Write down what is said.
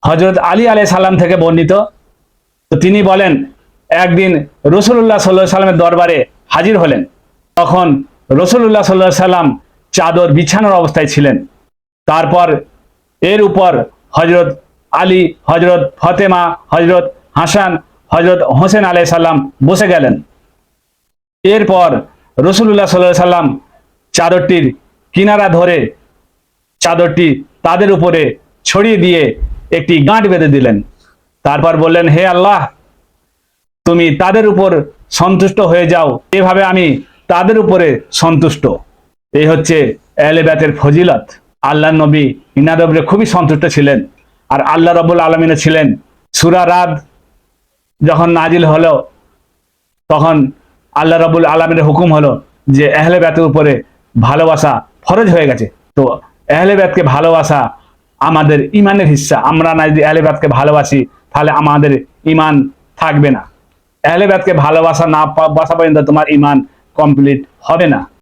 হযরত আলী আলাইহিস সালাম থেকে বর্ণিত। তো তিনি বলেন, একদিন রাসূলুল্লাহ সাল্লাল্লাহু আলাইহি সাল্লামের দরবারে হাজির হলেন। তখন রাসূলুল্লাহ সাল্লাল্লাহু আলাইহি সাল্লাম চাদর বিছানোর অবস্থায় ছিলেন। তারপর এর উপর হযরত আলী, হযরত ফাতেমা, হযরত হাসান, হযরত হোসেন আলাইহিস সালাম বসে গেলেন। এরপর রাসূলুল্লাহ সাল্লাল্লাহু আলাইহি সাল্লাম চাদরটির কিনারা ধরে চাদরটি তাদের উপরে ছড়িয়ে দিয়ে একটি গাঁট বেঁধে দিলেন। তারপর বললেন, হে আল্লাহ, তুমি তাদের উপর সন্তুষ্ট হয়ে যাও, এভাবে আমি তাদের উপরে সন্তুষ্ট। এই হচ্ছে আহলে বাইতের ফজিলত। আল্লাহর নবী ইনাদের উপরে খুবই সন্তুষ্ট ছিলেন। আর আল্লাহ রাব্বুল আলামিন ছিলেন, সূরা রাদ যখন নাজিল হলো, তখন আল্লাহ রাব্বুল আলামিনের হুকুম হলো যে আহলে বাইতের উপরে ভালোবাসা ফরজ হয়ে গেছে। তো আহলে বাইতকে ভালোবাসা আমাদের ইমানের হিস্সা। আমরা না যদি আহলে বাইতকে ভালোবাসি, তাহলে আমাদের ইমান থাকবে না। আহলে বাইতকে ভালোবাসা না বাসা পর্যন্ত তোমার ইমান কমপ্লিট হবে না।